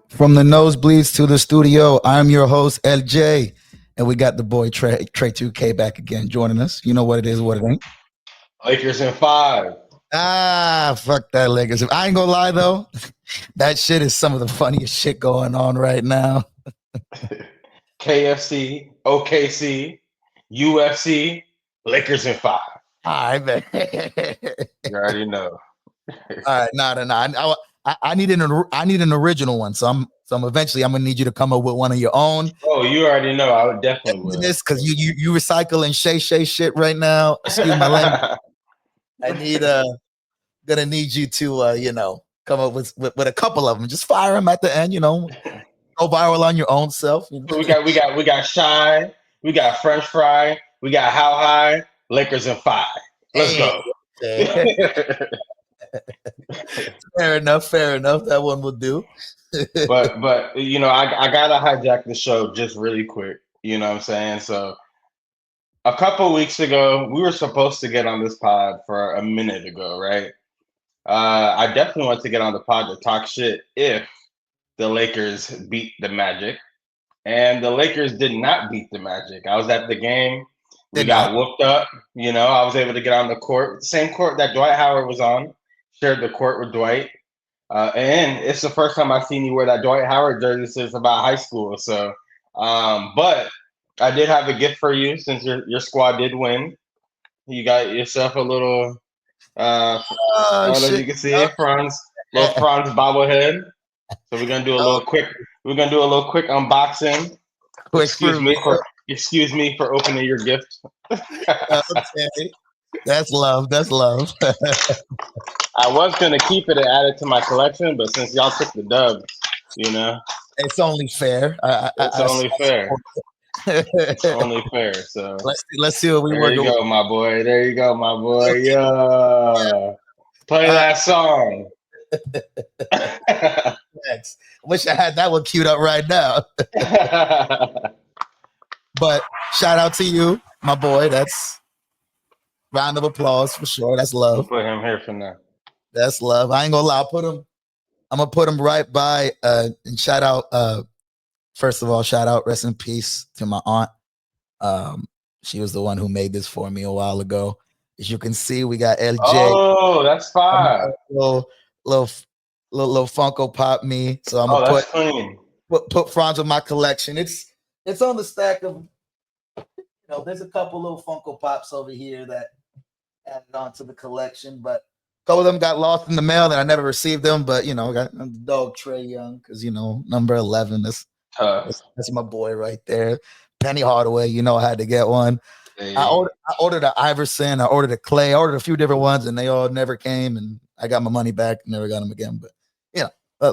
From the nosebleeds to the studio, I'm your host, LJ. And we got the boy Trey 2K back again joining us. You know what it is, what it ain't. Lakers in five. Fuck that Lakers. I ain't gonna lie though, that shit is some of the funniest shit going on right now. KFC, OKC, UFC, Lakers in five. All right, man. You already know. All right, no. I need an original one. So I'm eventually I'm gonna need you to come up with one of your own. Oh, you already know. I would definitely will. Because you recycling Shay shit right now. Excuse my language. I need gonna need you to come up with a couple of them. Just fire them at the end. Go viral on your own self. we got Shy, we got French Fry, we got How High, Lakers in five. Let's Hey, go. fair enough. Fair enough. That one will do. but I gotta hijack the show just really quick. You know what I'm saying? So a couple weeks ago, we were supposed to get on this pod for a minute ago, right? I definitely want to get on the pod to talk shit if the Lakers beat the Magic. And the Lakers did not beat the Magic. I was at the game. We Did got not. whooped up. I was able to get on the court, same court that Dwight Howard was on. Shared the court with Dwight. And it's the first time I've seen you wear that Dwight Howard jersey since about high school. So, but I did have a gift for you since your squad did win. You got yourself a little, I Oh don't know if shit. you can see it, little Franz bobblehead. So we're gonna do a little quick. We're gonna do a little quick unboxing. Quick fruit. Excuse me for opening your gift. Okay. That's love. That's love. I was gonna keep it and add it to my collection, but since y'all took the dub, It's only fair. it's only fair. It's only fair. So Let's see what we there work. you go, my boy. There you go, my boy. Yeah. Play that song. Next. Wish I had that one queued up right now. But shout out to you, my boy. That's round of applause for sure. That's We'll love. put him here for now. That's love. I ain't gonna lie. I'm gonna put him right by and shout out first of all, shout out, rest in peace to my aunt. She was the one who made this for me a while ago. As you can see, we got LJ. Oh, that's fine. Little Funko Pop me. So I'm Oh, gonna that's clean. put Franz in my collection. It's on the stack of there's a couple little Funko Pops over here that added onto the collection, but a couple of them got lost in the mail and I never received them. But I got the dog Trey Young because number 11. That's my boy right there. Penny Hardaway. I had to get one. Hey. I ordered an Iverson. I ordered a Clay. I ordered a few different ones, and they all never came. And I got my money back. Never got them again. But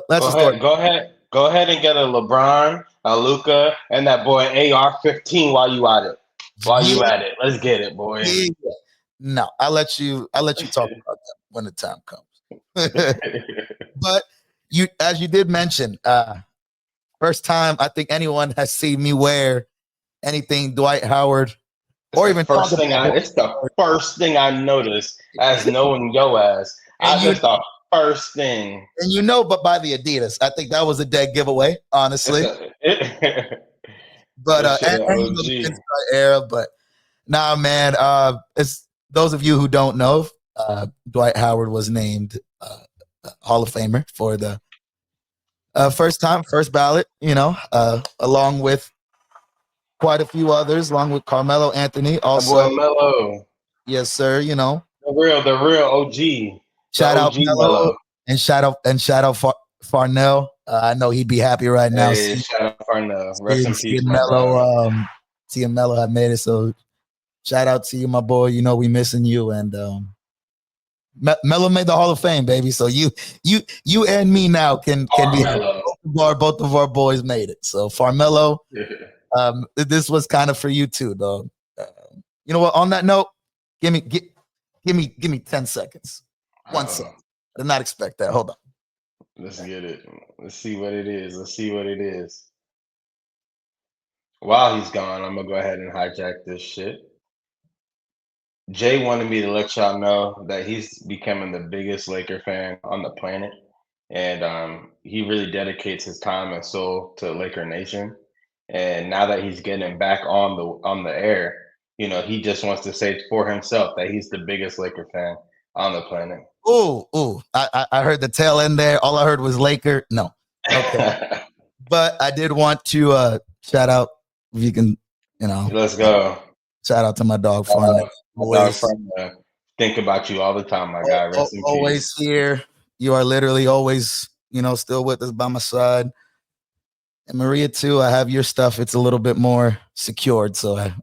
that's the story. Go ahead and get a LeBron, a Luca, and that boy AR-15 while you at it. Let's get it, boy. Yeah. No, I'll let you talk about that when the time comes. But as you did mention, first time I think anyone has seen me wear anything Dwight Howard or even it's the first thing I noticed as knowing yo ass. It's the first thing. And but by the Adidas, I think that was a dead giveaway, honestly. But and era, but nah, man. It's those of you who don't know, Dwight Howard was named Hall of Famer for the first ballot. Along with quite a few others, along with Carmelo Anthony. Also, boy Melo. Yes, sir. The real OG. Shout out Melo and shout out Farnell. I know he'd be happy right now. Shout out Farnell. Rest in peace, Melo. Seeing Melo had made it. So shout out to you, my boy. We missing you. And Melo made the Hall of Fame, baby. So you and me now can be both of our boys made it. So Farmelo, this was kind of for you too, dog. You know what? On that note, give me 10 seconds. 1 second. I did not expect that. Hold on. Let's get it. Let's see what it is. While he's gone, I'm gonna go ahead and hijack this shit. Jay wanted me to let y'all know that he's becoming the biggest Laker fan on the planet. And he really dedicates his time and soul to Laker Nation. And now that he's getting back on the air, he just wants to say for himself that he's the biggest Laker fan on the planet. Ooh. I heard the tail end there. All I heard was Laker. No. Okay. But I did want to shout out, if you can, Let's go. Shout out to my dog Fun. My dog Fun, think about you all the time, my guy. Rest in always peace. Here. You are literally always, still with us by my side. And Maria too. I have your stuff. It's a little bit more secured, so I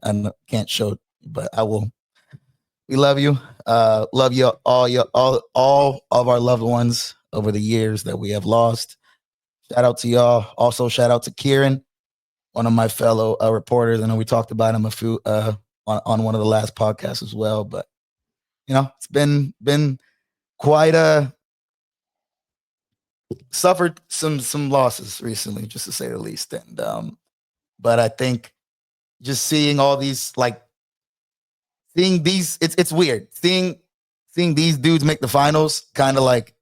can't show it, but I will. We love you. Love you all of our loved ones over the years that we have lost. Shout out to y'all. Also, shout out to Kieran, one of my fellow reporters. I know we talked about him a few on one of the last podcasts as well. But it's been quite suffered some losses recently, just to say the least. And but I think just seeing all these, like, seeing these, it's weird seeing these dudes make the finals, kind of like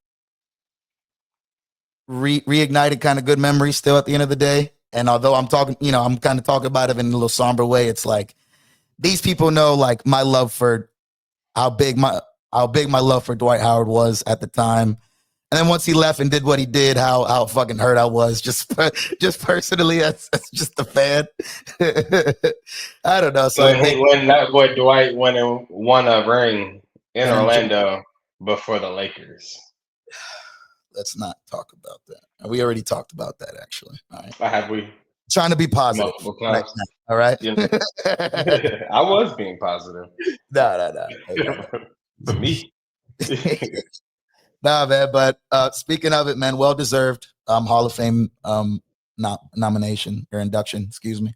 reignited kind of good memories still at the end of the day. And although I'm talking, I'm kind of talking about it in a little somber way, it's like these people know, like, my love for how big my love for Dwight Howard was at the time. And then once he left and did what he did, how fucking hurt I was, just personally as just a fan. I don't know. So when that boy Dwight went and won a ring in Orlando before the Lakers. Let's not talk about that. We already talked about that, actually. All right. Have we? Trying to be positive. Right now, all right. I was being positive. No. For me. Nah, man. But speaking of it, man, well deserved Hall of Fame nomination or induction. Excuse me.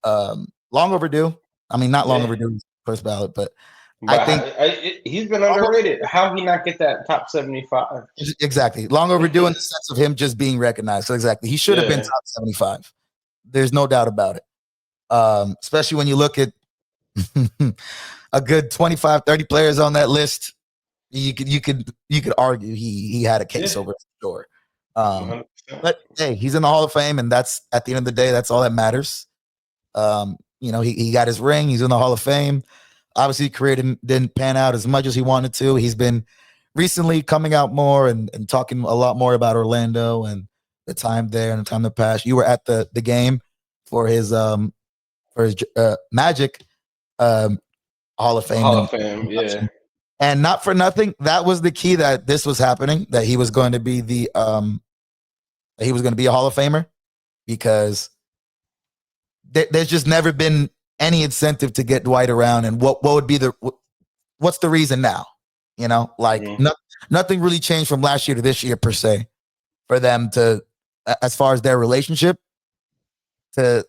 Long overdue. I mean, not long overdue. First ballot, but I think he's been underrated. How did he not get that top 75? Exactly. Long overdue in the sense of him just being recognized. So exactly. He should have been top 75. There's no doubt about it. Especially when you look at a good 25, 30 players on that list. You could argue he had a case over sure. But hey, he's in the Hall of Fame, and that's, at the end of the day, that's all that matters. He got his ring. He's in the Hall of Fame. Obviously, career didn't pan out as much as he wanted to. He's been recently coming out more and talking a lot more about Orlando and the time there and the time that passed. You were at the game for his Magic Hall of Fame. Hall of Fame, yeah. And not for nothing, that was the key that this was happening, that he was going to be a Hall of Famer, because there's just never been any incentive to get Dwight around. And what would be what's the reason now? Nothing really changed from last year to this year per se for them to, as far as their relationship, to,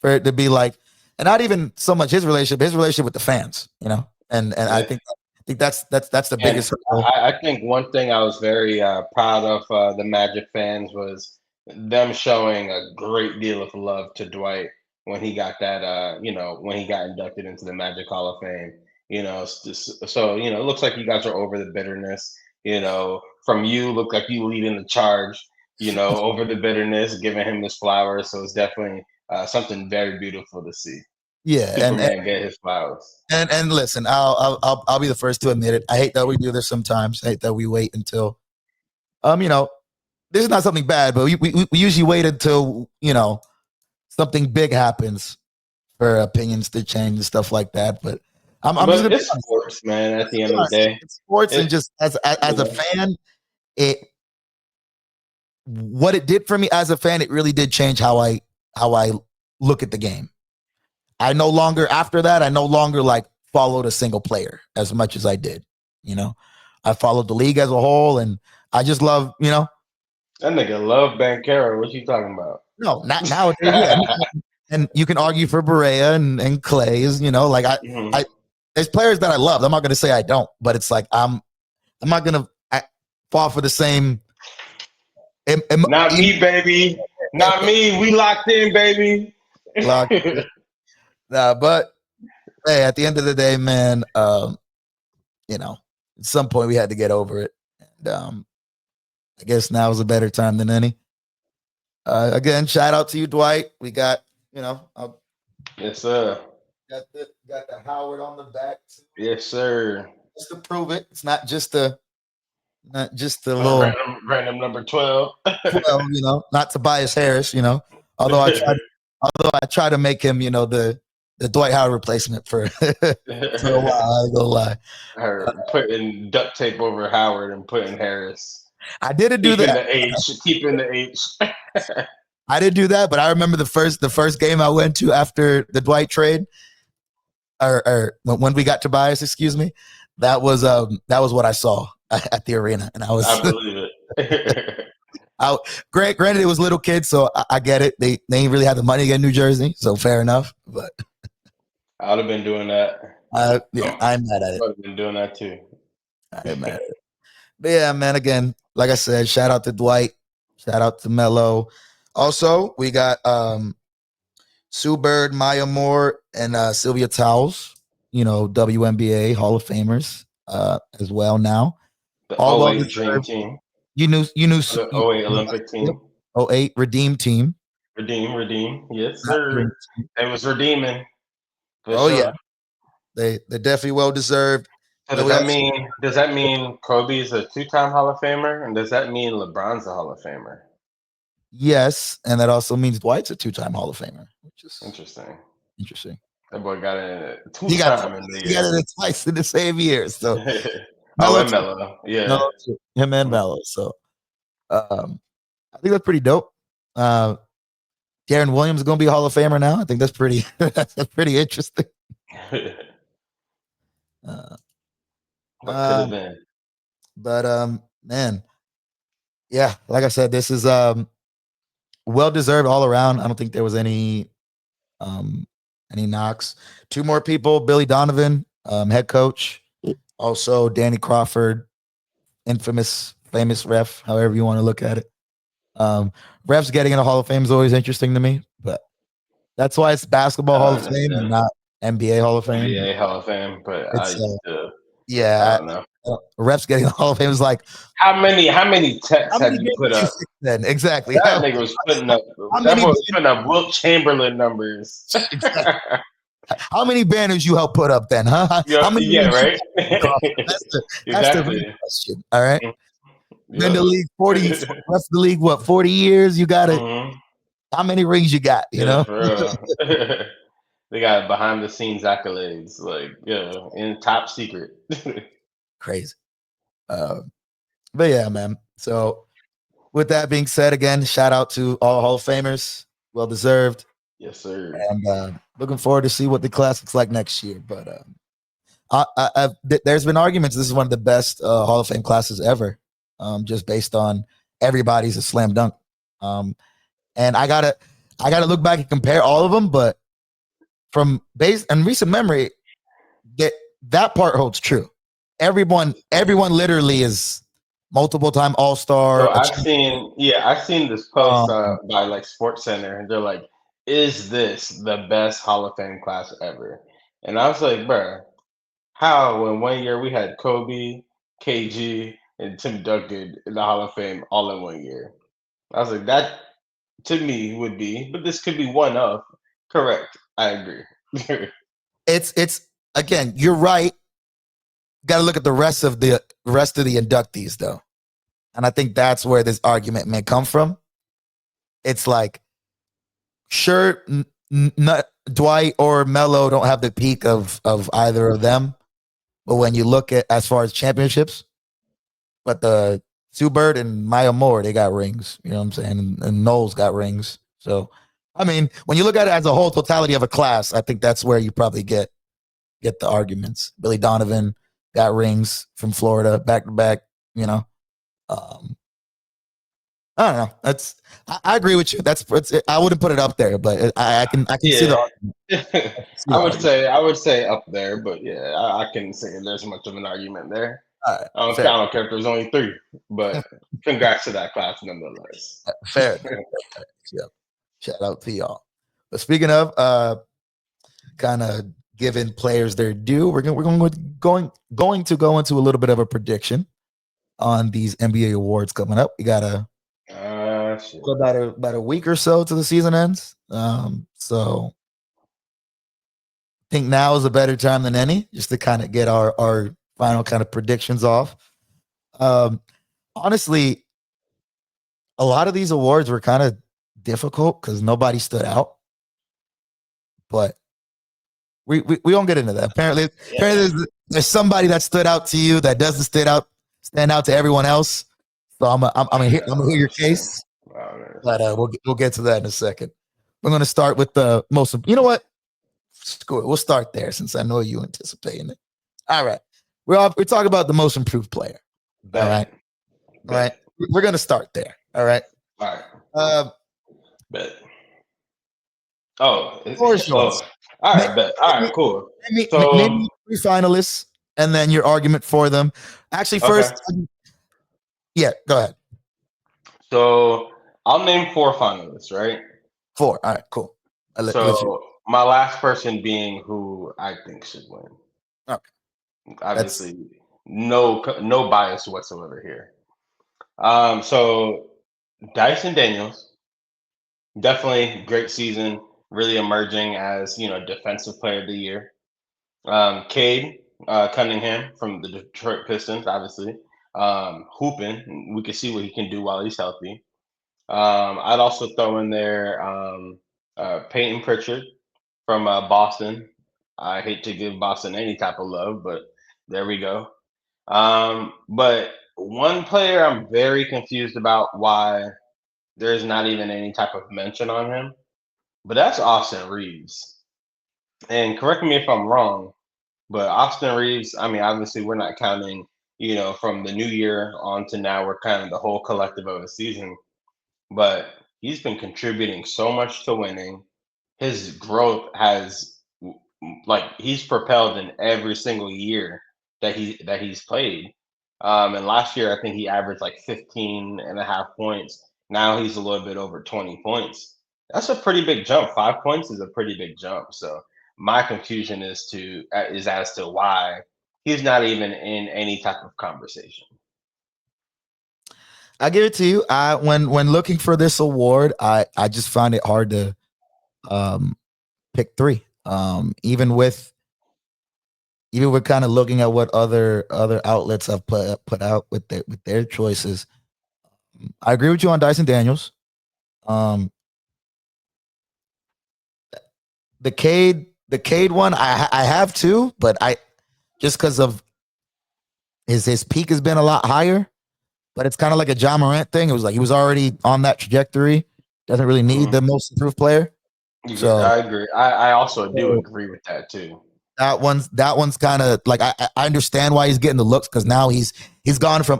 for it to be like, and not even so much his relationship with the fans, and I think that's the biggest. I think one thing I was very proud of the Magic fans was them showing a great deal of love to Dwight when he got that, when he got inducted into the Magic Hall of Fame. So it looks like you guys are over the bitterness. From you, look like you leading the charge. Over the bitterness, giving him his flowers. So it's definitely something very beautiful to see. Yeah, Superman and get his flowers. And listen, I'll be the first to admit it. I hate that we do this sometimes. I hate that we wait until, this is not something bad, but we usually wait until something big happens for opinions to change and stuff like that. But it's sports, man. At the end of the day, it's sports, and just as a fan, what it did for me as a fan, it really did change how I look at the game. I no longer like followed a single player as much as I did. I followed the league as a whole, and I just love, That nigga love Banchero. What you talking about? No, not nowadays. Yeah. And you can argue for Berea and Clay is, I there's players that I love. I'm not going to say I don't, but it's like I'm not going to fall for the same. Not me, baby. Not me. We locked in, baby. Locked in. But hey, at the end of the day, man, at some point we had to get over it. And I guess now is a better time than any. Again, shout out to you, Dwight. We got, Yes, sir. got the Howard on the back too, Yes, sir. just to prove it. It's not just a little Random number 12. 12, not Tobias Harris, Although I tried, although I try to make him, the Dwight Howard replacement for for a while. I ain't gonna lie. Her putting duct tape over Howard and putting Harris. I didn't do Keeping that. the H. Keeping the H. I didn't do that, but I remember the first game I went to after the Dwight trade, or when we got Tobias, excuse me. That was what I saw at the arena, and I believe it. Granted, it was little kids, so I get it. They ain't really had the money to get New Jersey, so fair enough. But I would have been doing that. Yeah, I'm mad at it. I would have been doing that too. I'm mad at it. But yeah, man. Again, like I said, shout out to Dwight, shout out to Melo. Also, we got Sue Bird, Maya Moore, and Sylvia Towles. WNBA Hall of Famers as well now. The All 08 Dream Team. You knew The 08 Olympic team. 08 Redeem Team. Redeem. Yes, sir. It was redeeming. Oh, sure. Yeah. They're definitely well deserved. So does that mean Kobe's a 2-time Hall of Famer? And does that mean LeBron's a Hall of Famer? Yes, and that also means Dwight's a 2-time Hall of Famer, which is interesting. That boy got it 2 times in the year. He got it twice in the same year. So Melo. Yeah. Him and Melo. So I think that's pretty dope. Darren Williams is gonna be a Hall of Famer now. I think that's pretty interesting. What could have been? But man, yeah, like I said, this is well deserved all around. I don't think there was any knocks. 2 more people: Billy Donovan, head coach, also Danny Crawford, famous ref, however you want to look at it. Refs getting in the Hall of Fame is always interesting to me, but that's why it's Basketball Hall of Fame and not NBA Hall of Fame. NBA Hall of Fame, but I don't know. Refs getting the Hall of Fame is like how many texts have you put up? Then exactly. That nigga was putting up. That boy was putting up Wilt Chamberlain numbers. Exactly. How many banners you help put up then, huh? How many right? That's the real question. All right. Been the league 40, rest of the league, 40 years? You got it. How many rings you got? You know? For real. They got behind the scenes accolades, in top secret. Crazy. But yeah, man. So with that being said, again, shout out to all Hall of Famers. Well deserved. Yes, sir. And looking forward to see what the class looks like next year. But there's been arguments. This is one of the best Hall of Fame classes ever, just based on everybody's a slam dunk. And I gotta look back and compare all of them, but from base and recent memory, that part holds true. Everyone literally is multiple time All-Star. So I've seen this post by Sports Center, and they're like, "Is this the best Hall of Fame class ever?" And I was like, "Bruh, how in 1 year we had Kobe, KG, and Tim Duncan in the Hall of Fame all in 1 year?" I was like, that to me would be, but this could be one of. Correct. I agree. It's again, you're right. Got to look at the rest of the inductees though, and I think that's where this argument may come from. It's like, sure, not Dwight or Melo don't have the peak of either of them, but when you look at as far as championships, but the Sue Bird and Maya Moore, they got rings. You know what I'm saying? And Knowles got rings. So, I mean, when you look at it as a whole totality of a class, I think that's where you probably get the arguments. Billy Donovan got rings from Florida back to back. You know, I don't know. I agree with you. I wouldn't put it up there, but I can see the argument. I would say up there, but yeah, I can say there's much of an argument there. Right, I don't care if there's only 3, but congrats to that class nonetheless. Fair. Yep. Shout out to y'all. But speaking of kind of giving players their due, we're going to go into a little bit of a prediction. on these NBA awards coming up. We got Shit. about a week or so to the season ends. So I think now is a better time than any, just to kind of get our final kind of predictions off. Honestly, a lot of these awards were kind of difficult because nobody stood out. But we won't get into that. Apparently there's somebody that stood out to you that doesn't stand out to everyone else. So I'm gonna hear your case, but we'll get to that in a second. We're gonna start with the most. You know what? Screw it. We'll start there since I know you anticipating it. All right, we're talking about the most improved player. Bet. All right, Bet. all right. We're gonna start there. All right. All right. Bet. Oh, Yours. all right, bet. All right, cool. Name 3 finalists and then your argument for them. Actually, first, yeah, go ahead. So I'll name 4 finalists, right? 4. All right, cool. So my last person being who I think should win. Okay. Obviously, no bias whatsoever here. So Dyson Daniels, definitely great season, really emerging as defensive player of the year. Cade Cunningham from the Detroit Pistons, obviously, hooping. We can see what he can do while he's healthy. I'd also throw in there Peyton Pritchard from Boston. I hate to give Boston any type of love, but there we go. But one player I'm very confused about why there's not even any type of mention on him, but that's Austin Reeves. And correct me if I'm wrong, but Austin Reeves, I mean, obviously we're not counting, from the new year on to now, we're kind of the whole collective of a season, but he's been contributing so much to winning. His growth has he's propelled in every single year that he's played. And last year I think he averaged like 15 and a half points. Now he's a little bit over 20 points. That's a pretty big jump. 5 points is a pretty big jump. So my confusion is as to why he's not even in any type of conversation. I give it to you. When looking for this award, I just found it hard to pick 3. Even with kind of looking at what other outlets have put out with their choices. I agree with you on Dyson Daniels. The Cade one, I have too, but I just because of his peak has been a lot higher. But it's kind of like a Ja Morant thing. It was like he was already on that trajectory. Doesn't really need the most improved player. So I agree. I also do agree with that too. That one's kind of like I understand why he's getting the looks because now he's gone from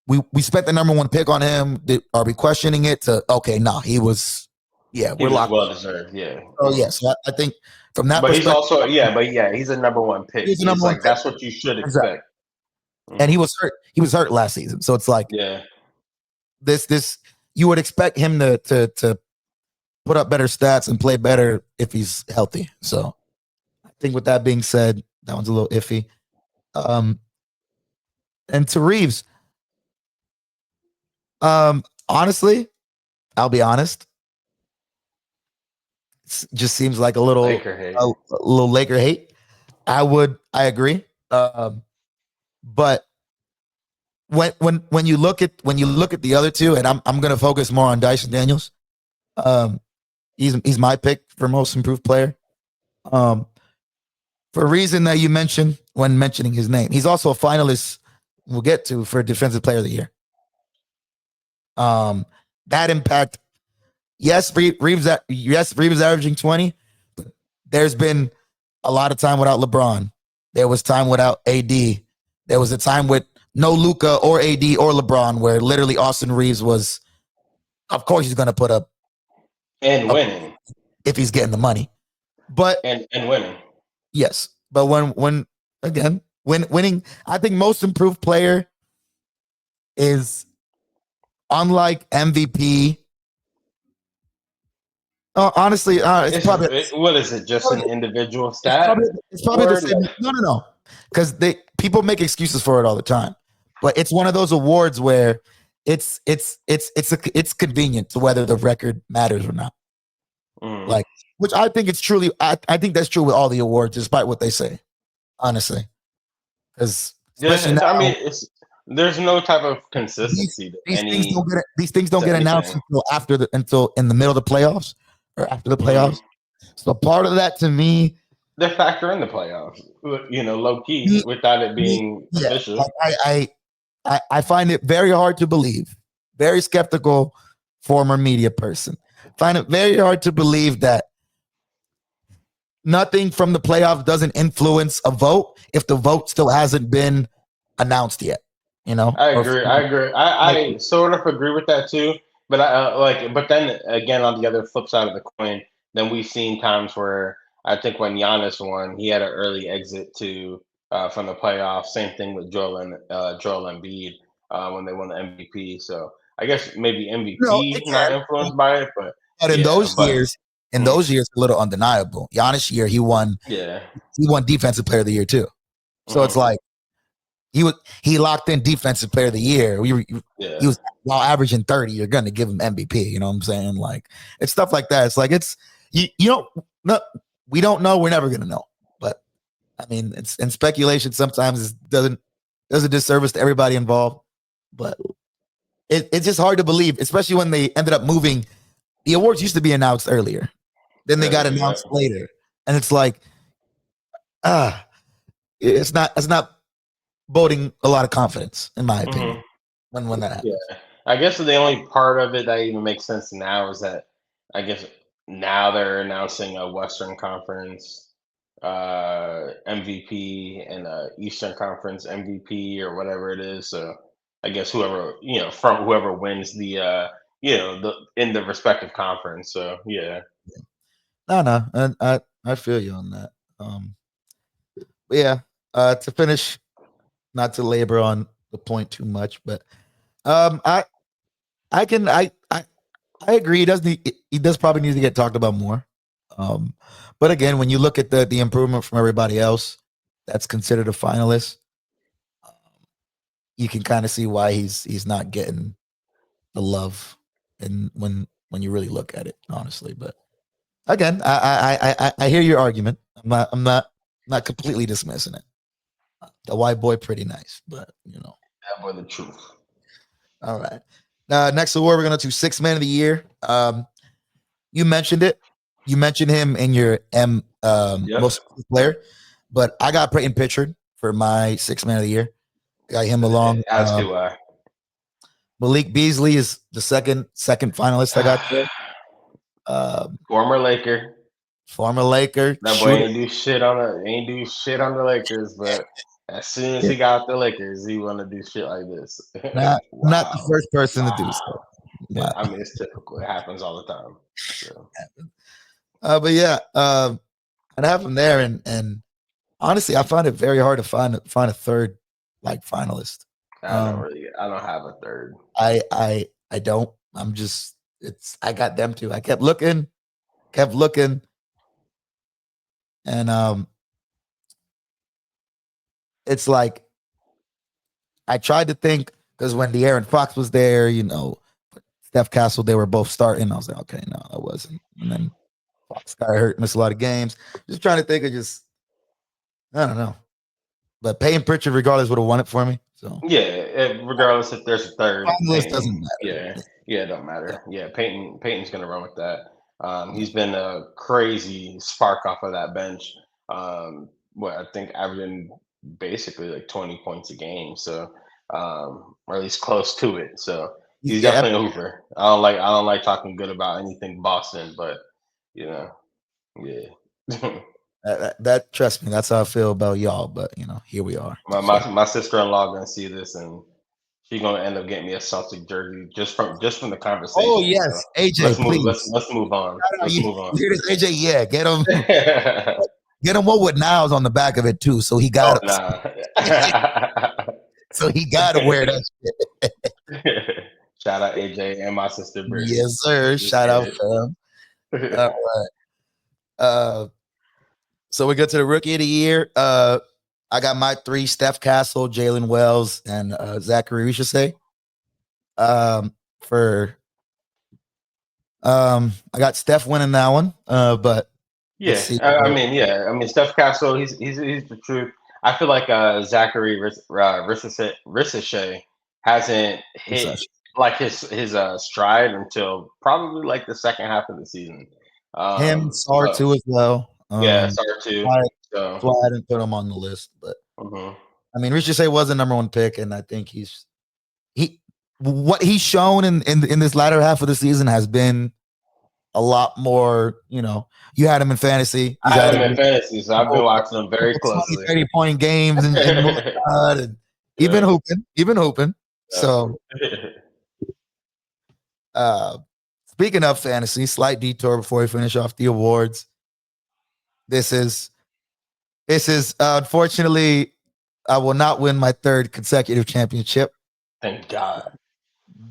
we spent the number 1 pick on him. Are we questioning it to he was we're locked. Well deserved, yeah. Oh yes, so I think from that. But he's also he's a number 1 pick. He's a number 1 pick. That's what you should expect. Exactly. And he was hurt. He was hurt last season, so it's like this you would expect him to put up better stats and play better if he's healthy. So I think with that being said, that one's a little iffy. And to Reeves, honestly, I'll be honest. It just seems like a little Laker hate. I agree. But when you look at the other 2, and I'm going to focus more on Dyson Daniels. He's my pick for most improved player. For a reason that you mentioned when mentioning his name, he's also a finalist. We'll get to for Defensive Player of the Year. That impact. Yes, Reeves averaging 20. But there's been a lot of time without LeBron. There was time without AD. There was a time with no Luka or AD or LeBron where literally Austin Reeves was, of course, he's going to put up and winning if he's getting the money, but and winning. Yes, but when winning, I think most improved player is unlike MVP. Honestly, it's probably what is it? Just an individual stat? It's probably the same. No, because people make excuses for it all the time, but it's one of those awards where it's convenient to whether the record matters or not. Like, which I think it's truly, I think that's true with all the awards, despite what they say, honestly. Because especially Yeah, now, I mean, there's no type of these consistency to these these things don't to get announced anything. until in the middle of the playoffs or after the Mm-hmm. playoffs. So part of that to me, They factor in the playoffs, low key, me, without it me being yeah, official. I find it very hard to believe, very skeptical former media person. Find it very hard to believe that nothing from the playoffs doesn't influence a vote if the vote still hasn't been announced yet. I Or agree. I agree. like, I sort of agree with that too. But but then again, on the other flip side of the coin, then we've seen times where I think when Giannis won, he had an early exit to from the playoffs. Same thing with Joel Embiid when they won the MVP. So I guess maybe it MVP not can. influenced by it, but But yeah, but in mm, those years, a little undeniable. Giannis year, yeah, he won Defensive Player of the Year too. So it's hmm like he locked in Defensive Player of the Year. He yeah, was while averaging 30. You're going to give him MVP. You know what I'm saying? Like it's stuff like that. It's like you don't no, we don't know. We're never going to know. But I mean, it's and speculation sometimes does a disservice to everybody involved. But it's just hard to believe, especially when they ended up moving. The awards used to be announced earlier, then they got earlier, yeah. announced later, and it's like ah, it's not boding a lot of confidence, in my opinion, hmm when that Yeah, happens. I guess the only part of it that even makes sense now is that I guess now they're announcing a Western Conference MVP and a Eastern Conference MVP or whatever it is. So I guess whoever from whoever wins the the in the respective conference. So yeah, No, I feel you on that. Um, but yeah, to finish, not to labor on the point too much, but um, I I can I agree. He does probably need to get talked about more. Um, but again, when you look at the improvement from everybody else that's considered a finalist, you can kind of see why he's not getting the love, and when you really look at it, honestly. But again, I hear your argument. I'm not completely dismissing it. The white boy, pretty nice, but that was the truth. all right. Next award, we're gonna do six man of the year. You mentioned it. You mentioned him in your Yep, most player, but I got Peyton Pritchard for my six man of the year. Got him along. as do I. Malik Beasley is the second finalist I got there. Former Laker. Former Laker That boy shooter. ain't do shit on the Lakers, but as soon as he got the Lakers, he wanna do shit like this. Not the Wow. first person to do so. Wow. Yeah, I mean it's typical. It happens all the time. So But yeah, I have him there, and honestly, I find it very hard to find a third like finalist. Um, I don't have a third. I don't. I'm just I got them too. I kept looking, and it's like I tried to think because when the Aaron Fox was there, Steph Castle, they were both starting. I was like, okay, no, that wasn't. And then Fox got hurt, missed a lot of games. Just trying to think of I don't know. But Payne Pritchard, regardless, would have won it for me. So Yeah, regardless if there's a third, finalist doesn't Peyton. matter. Yeah, it don't matter. Yeah, Peyton's gonna run with that. He's been a crazy spark off of that bench. What I think averaging basically like 20 points a game. So, or at least close to it. So he's Yeah, definitely a hooper. I don't like talking good about anything Boston, but you know, yeah. that trust me, that's how I feel about y'all. But here we are. So My sister in law gonna see this and she's gonna end up getting me a Celtic jersey just from the oh conversation. So yes, AJ, please. let's move on. Let's You move on. hear this, AJ? Yeah, get him one with Niles on the back of it too. So he Oh got nah. so he got to wear that shit. Shout out AJ and my sister Brittany. Yes, sir. Just Shout out, kidding. fam. All right. So we go to the rookie of the year. I got my three: Steph Castle, Jalen Wells, and Zachary Richese. For I got Steph winning that one. But let's Yeah, see. I mean, Steph Castle, he's the truth. I feel like Zachary Ricochet hasn't hit like his stride until probably like the second half of the season. Him, Sar But too as well. yeah, Sar too. That's why I didn't put him on the list. But Mhm. I mean, Richie was the number one pick, and I think he what he's shown in this latter half of the season has been a lot more. You had him in fantasy. I He's had had him in fantasy, so I've been watching him very 20, closely. 30-point games and whatnot, and even hooping. So, speaking of fantasy, slight detour before we finish off the awards. This is unfortunately, I will not win my third consecutive championship. Thank God.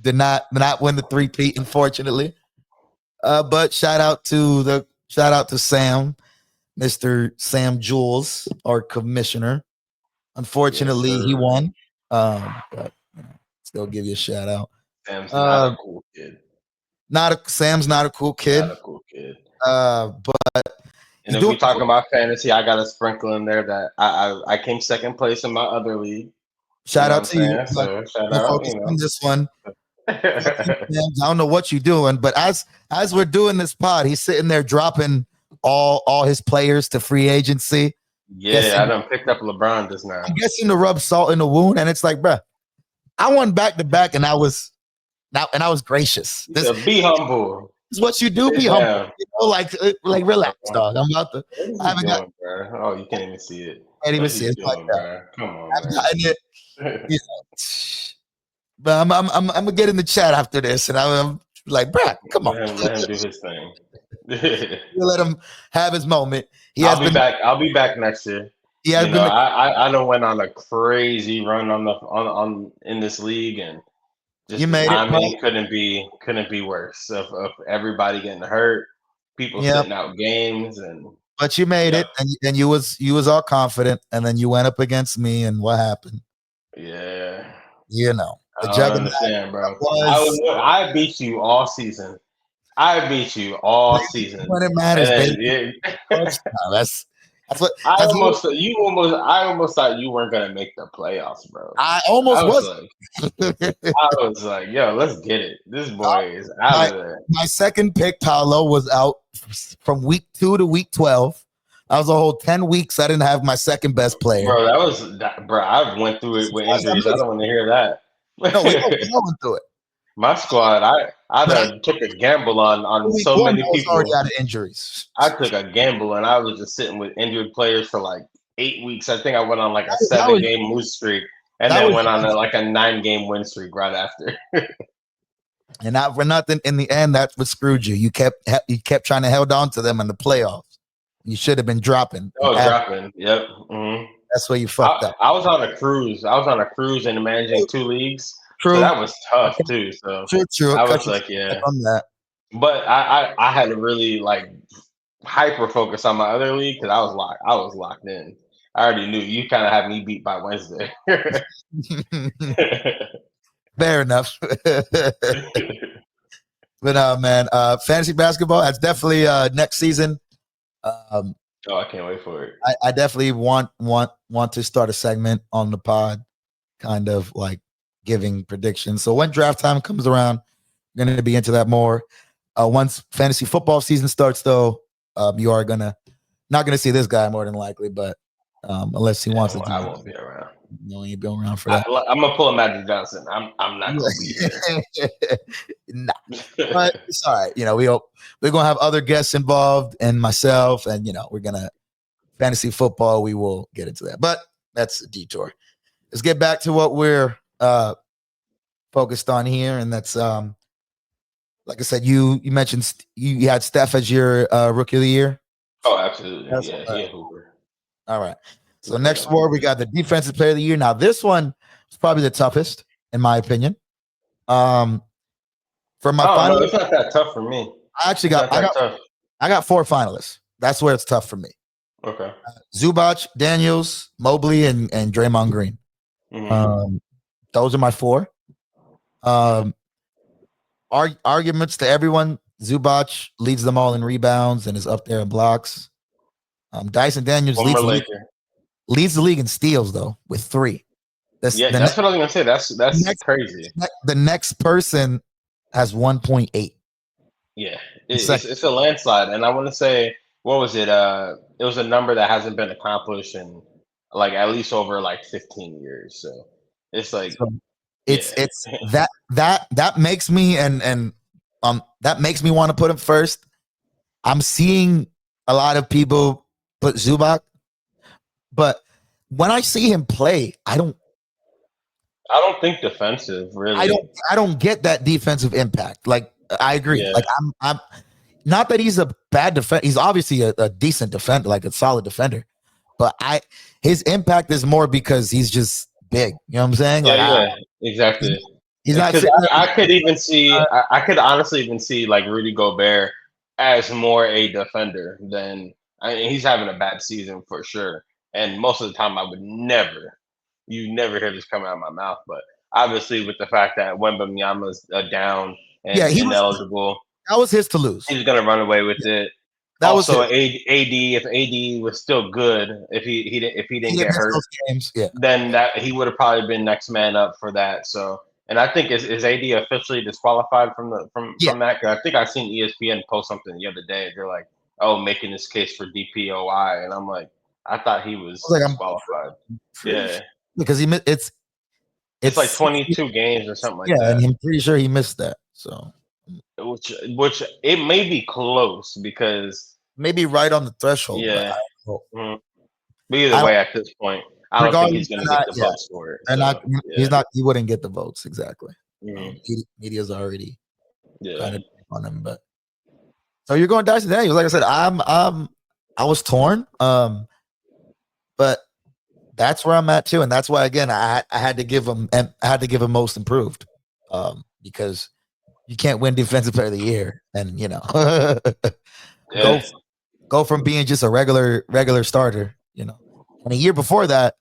Did not win the three-peat, unfortunately. But shout out to Sam, Mr. Sam Jules, our commissioner. Unfortunately, Yes, he won. But still give you a shout out. Sam's not a cool kid. Sam's not a cool kid. Not a cool kid. But and if we talk about fantasy, I got a sprinkle in there that I came second place in my other league. Shout out to you. So shout out. Focus on this one. I don't know what you're doing, but as we're doing this pod, he's sitting there dropping all his players to free agency. Yeah, I done picked up LeBron just now. I'm guessing to rub salt in the wound, and it's like, bruh, I won back to back, and I was gracious. Be humble. This is what you do. Be humble. Like relax, dog. I'm about to. I haven't got. Oh, you can't even see it. Can't even see it like that. Come on, man. But I'm gonna get in the chat after this, and I'm like, bruh, come on. Let him do his thing. You let him have his moment. I'll be back next year. I don't went on a crazy run on in this league, and just the timing couldn't be worse. Of everybody getting hurt, people sitting out games, but you made it, and you was all confident, and then you went up against me, and what happened? Yeah, the I don't understand, bro. I beat you all season. When it matters, baby. That's what I almost thought you weren't gonna make the playoffs, bro. I was like, yo, let's get it. This boy is out of there. My second pick, Paolo, was out from week 2 to week 12. I was a whole 10 weeks. I didn't have my second best player. Bro, I went through it with injuries. I don't want to hear that. No, we went through it. My squad, I took a gamble on so many people. Already out of injuries. I took a gamble, and I was just sitting with injured players for like 8 weeks. I think I went on like a 7-game lose streak, and then went on like a 9-game win streak right after. And not for nothing, in the end, that's what screwed you. You kept trying to hold on to them in the playoffs. You should have been dropping. Dropping. Yep. Mm-hmm. That's where you fucked up. I was on a cruise. and managing 2 leagues. True. So that was tough too. So true. I was like, yeah. But I had to really like hyper focus on my other league because I was locked in. I already knew you kind of had me beat by Wednesday. Fair enough. But man, fantasy basketball, that's definitely next season. I can't wait for it. I definitely want to start a segment on the pod, kind of like giving predictions. So when draft time comes around, we're going to be into that more. Once fantasy football season starts, though, you are not gonna see this guy more than likely, but unless he wants to. I won't be around. No, you ain't be around for that. I'm gonna pull a Magic Johnson. I'm not gonna be here. Nah, but it's all right. We're gonna have other guests involved, and myself, and we're gonna fantasy football. We will get into that, but that's a detour. Let's get back to what we're focused on here, and that's like I said, you mentioned you had Steph as your rookie of the year. Oh, absolutely. Yeah, Hooper. All right. So next award, we got the defensive player of the year. Now, this one is probably the toughest, in my opinion. For my final, it's not that tough for me. I got 4 finalists. That's where it's tough for me. Okay. Zubac, Daniels, Mobley, and Draymond Green. Mm-hmm. Those are my four. Arguments to everyone. Zubac leads them all in rebounds and is up there in blocks. Dyson Daniels Former Laker. leads the league in steals though with 3. That's Yeah, the that's what I was gonna say. That's next crazy. the next person has 1.8. Yeah, Second. it's a landslide, and I want to say, what was it? It was a number that hasn't been accomplished in like at least over like 15 years. So it's like, So yeah, it's that makes me and that makes me want to put him first. I'm seeing a lot of people put Zubac, but when I see him play, I don't think defensive really. I don't get that defensive impact. Like I agree. Yeah, Like I'm not that he's a bad defender. He's obviously a decent defender, like a solid defender. But his impact is more because he's just big. You know what I'm saying? yeah, Like yeah, he's, exactly. he's not Because sitting there. I could even see, I could honestly even see like Rudy Gobert as more a defender than, I mean, he's having a bad season for sure. And most of the time, I would never, you never hear this coming out of my mouth. But obviously, with the fact that Wembanyama's down Yeah, and he was. ineligible, That was his to lose. he's gonna run away with Yeah, it. that was Also, his. AD, if AD was still good, if he He didn't didn't get miss hurt, those games. Yeah, then that he would have probably been next man up for that. So, and I think is AD officially disqualified from the yeah. from that? 'Cause I think I seen ESPN post something the other day. They're like, "Oh, making this case for DPOY," and I'm like, I thought he I was was like, I'm disqualified. pretty sure Yeah, because he missed. it's like It's 22 games or something like yeah, and that. I'm pretty sure he missed that. So Which it may be close because maybe right on the threshold, but yeah. don't. Mhm. But either I don't way, at this point, I don't think regardless, he's going to they're get not. the Yeah, votes for it. they're not. So yeah, He wouldn't get the votes exactly. Mhm. Media's already Yeah. kind of on him, but so you're going Dyson Daniels. Like I said, I was torn. But that's where I'm at too, and that's why again I had to give him most improved, because you can't win defensive player of the year, and go Yeah. go from being just a regular starter, and a year before that,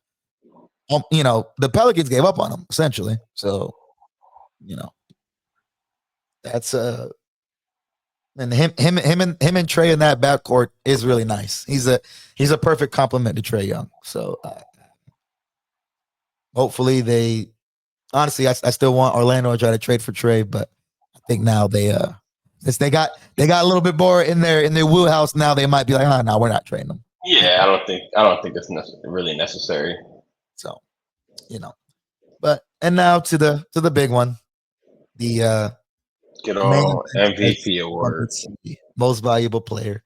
the Pelicans gave up on him essentially. So you know that's and him and Trey in that backcourt is really nice. He's a perfect complement to Trey Young. So hopefully they honestly I still want Orlando to try to trade for Trey, but I think now since they got a little bit more in their wheelhouse now, they might be like, oh no, we're not trading them. Yeah, I don't think it's really necessary. So but and now to the big one, the Good main old event as MVP award. most valuable player,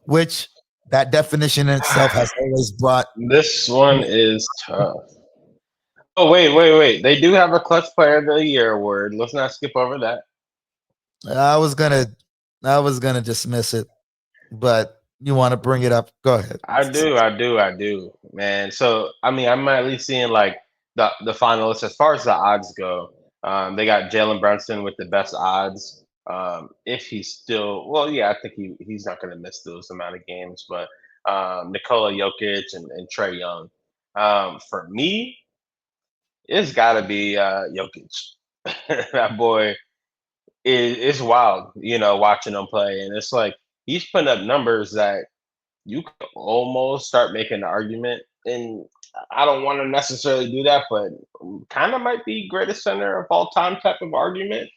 which that definition in itself has always brought. This one is tough. Oh wait! They do have a clutch player of the year award. Let's not skip over that. I was gonna dismiss it, but you want to bring it up? Go ahead. I do, man. So I mean, I'm at least seeing like the finalists as far as the odds go. They got Jalen Brunson with the best odds. If he's still, well, yeah, I think he's not going to miss those amount of games. But Nikola Jokic and Trey Young. For me, it's got to be Jokic. That boy is wild. Watching him play, and it's like he's putting up numbers that you could almost start making an argument. And I don't want to necessarily do that, but kind of might be greatest center of all time type of argument.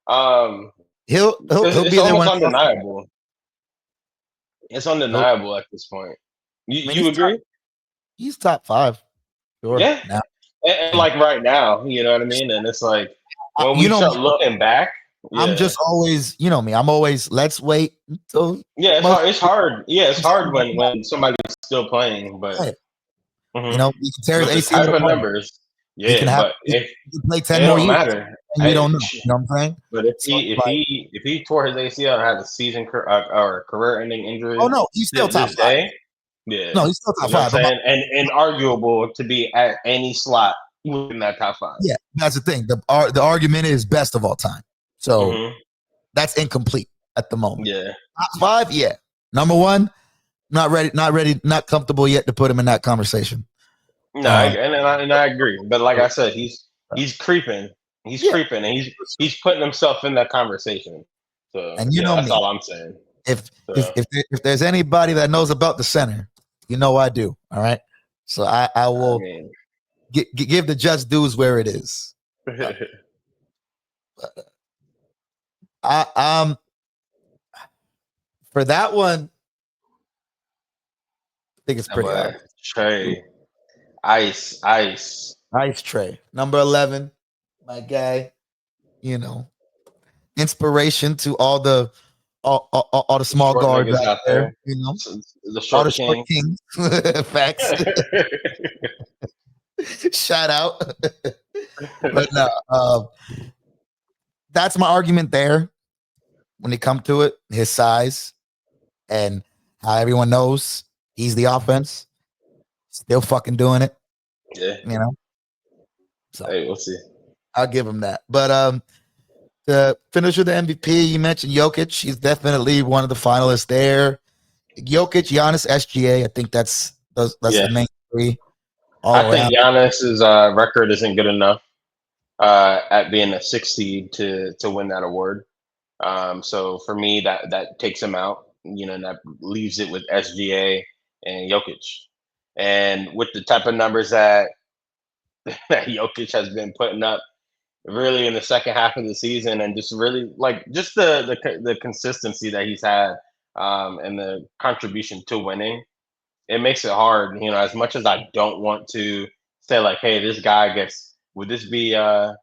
Um, He'll it's be there almost when undeniable. It's he'll, undeniable at this point. I mean You agree? he's top 5, sure. Yeah. Now, And like right now, you know what I mean? And it's like when you we know start me, looking back, I'm yeah. just always, me. I'm always let's wait until Yeah, it's most hard. It's hard. Yeah, it's hard when somebody's still playing, but play. mhm. You can tear his But the ACL type of tomorrow. numbers, yeah. But if He can play 10 it more don't years, matter, and we don't know. You know what I'm saying? but if So he it's if like, he if he tore his ACL and had a season or career-ending oh injury no, he's still top this 5. day, yeah, No, he's still top you know what I'm 5. saying, and arguable to be at any slot within that top 5. Yeah, that's the thing. The argument is best of all time. So Hmm. that's incomplete at the moment. Yeah, Top 5, yeah. Number 1, Not ready, not comfortable yet to put him in that conversation. No, and I agree. But like I said, he's creeping. He's Yeah, creeping, and he's putting himself in that conversation. So and you yeah, know that's me. all I'm saying. If if So if if there's anybody that knows about the center, you know I do. All right, so I I will mean, give the just dues where it is. Uh, I for that one, I think it's that pretty boy obvious. Trey, ice. Nice Trey, number 11, my guy. You know, inspiration to all the small Short guards niggas out out there. there, You know, the all the short short king. kings. Facts. Shout out. But no, that's my argument there. When it come to it, his size and how everyone knows he's the offense, still fucking doing it. Yeah. You know, so Hey, we'll see. I'll give him that. But the finisher, the MVP, you mentioned Jokic. He's definitely one of the finalists there. Jokic, Giannis, SGA. I think that's Yeah, the main three all I around. think Giannis's record isn't good enough at being a 6 seed to win that award. So for me, that takes him out. You know, and that leaves it with SGA and Jokic. And with the type of numbers that that Jokic has been putting up, really in the second half of the season, and just really like just the consistency that he's had, and the contribution to winning, it makes it hard. You know, as much as I don't want to say like, hey, this guy gets. Would this be who won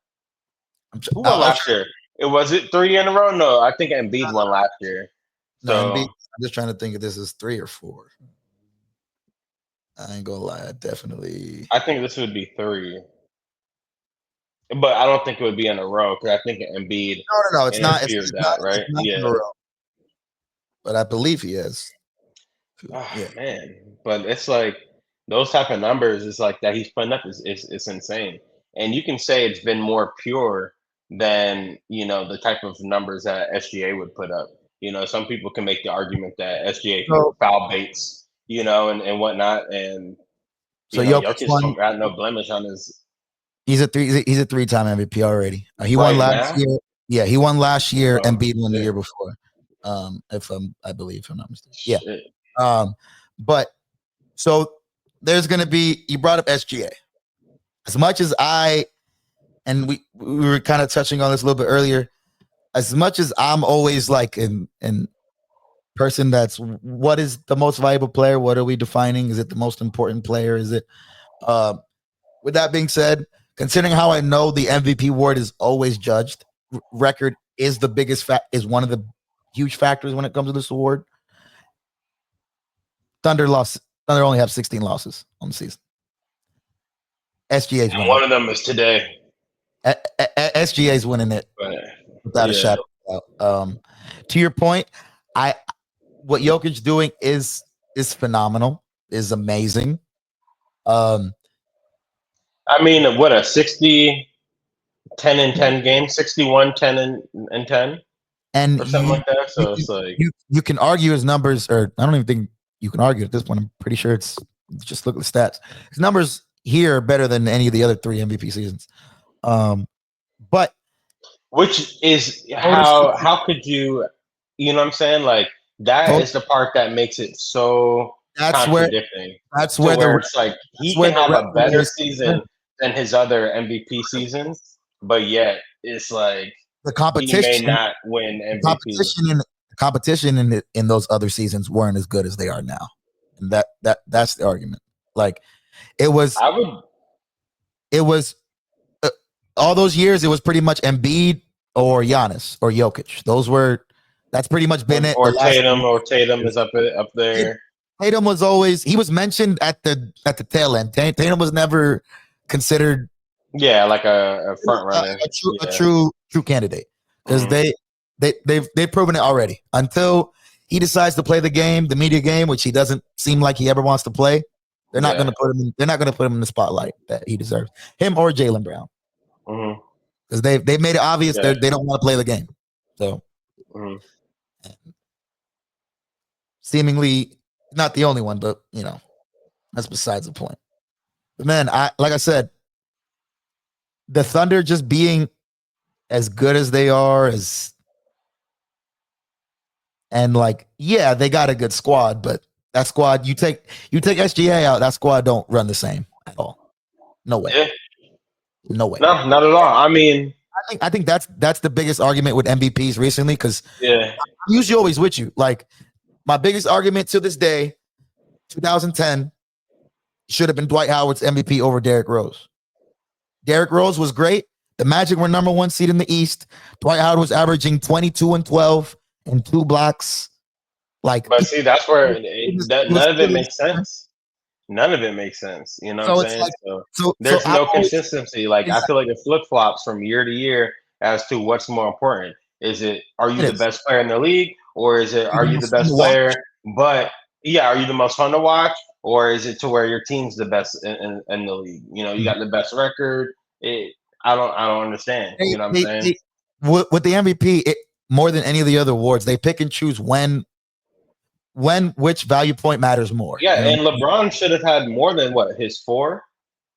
I'll last year? It was it 3 in a row? No, I think Embiid won last year. no, Embiid. So I'm just trying to think if this is 3 or 4. I ain't gonna lie, definitely. I think this would be 3, but I don't think it would be in a row because I think Embiid No. It's not. interfered that, It's right? not in a Yeah. row. But I believe he is. Oh, Yeah. man, but it's like those type of numbers is like that he's putting up is insane, and you can say it's been more pure than the type of numbers that SGA would put up. You know, some people can make the argument that SGA So foul baits, and whatnot, and Jokic Jokic won. don't got no blemish on his. He's a 3-time MVP already. He won Right last now. year. Yeah, he won last year. Oh Embiid won the shit, year before. If I believe, if I'm not mistaken. Yeah. shit. But so there's gonna be. You brought up SGA. As much as and we were kind of touching on this a little bit earlier. As much as I'm always like in person that's what is the most valuable player? What are we defining? Is it the most important player? Is it with that being said, considering how I know the MVP award is always judged, record is the biggest is one of the huge factors when it comes to this award. Thunder only have 16 losses on the season. SGA is And winning one it. of them is today. SGA is winning it But without a yeah. shadow of a doubt. To your point, what Jokic doing is phenomenal, is amazing. I mean, what a 60, 10 and 10 game, 61, 10 and 10 And or something like that. you So it's like, you can argue his numbers, or I don't even think you can argue at this point. I'm pretty sure it's just look at the stats. His numbers here are better than any of the other 3 MVP seasons. But which is Golden State, how could you know what I'm saying? Like that Gold- is the part that makes it so that's where contradicting that's to where where it's like that's he where can the have a record better is. season than his other MVP seasons, but yet it's like The he may competition, not win the MVP. competition in the competition in those other seasons weren't as good as they are now. And that's the argument. Like it was I would it was all those years, it was pretty much Embiid or Giannis or Jokic. That's pretty much been it. The last or Tatum is up there. Tatum was always, he was mentioned at the tail end. Tatum was never considered Yeah, like a front runner. a Yeah. true candidate because Mhm. they've proven it already. Until he decides to play the game, the media game, which he doesn't seem like he ever wants to play. They're not going to put him. They're not going to put him in the spotlight that he deserves. Him or Jaylen Brown, Mhm. because they've made it obvious Yeah. they don't want to play the game. So Mhm. seemingly Not the only one, but that's besides the point. But man, like I said, the Thunder just being as good as they are, and like, yeah, they got a good squad, but that squad, you take SGA out, that squad don't run the same at all. No way. Yeah. No way. No, not at all. I mean, I think that's the biggest argument with MVPs recently, because yeah, I'm usually always with you. Like, my biggest argument to this day, 2010, should have been Dwight Howard's MVP over Derrick Rose. Derrick Rose was great. The Magic were number 1 seed in the East. Dwight Howard was averaging 22 and 12 and 2 blocks. Like, but see, that's where none of it makes sense. None of it makes sense. You know what I'm saying? Like, so there's no consistency. Like, I feel like it flip flops from year to year as to what's more important. Are you the best player in the league, or are you the best player? But yeah, are you the most fun to watch, or is it to where your team's the best in the league? You got the best record. I don't understand. You know what I'm saying? With the MVP, more than any of the other awards, they pick and choose when which value point matters more. Yeah, and LeBron should have had more than his 4.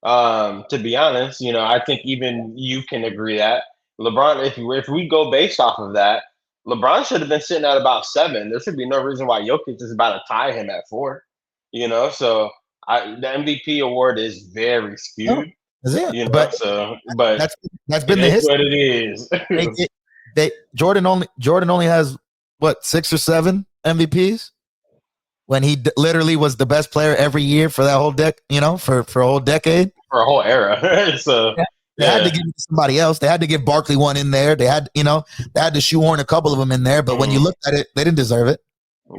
To be honest, I think even you can agree that LeBron, if we go based off of that, LeBron should have been sitting at about 7. There should be no reason why Jokic is about to tie him at 4. So the MVP award is very skewed. But that's been the history. What it is. Jordan only has 6 or 7 MVPs, when he literally was the best player every year for that whole for a whole decade, for a whole era. So they had to give it to somebody else. They had to give Barkley one in there. They had to shoehorn a couple of them in there. But when you looked at it, they didn't deserve it.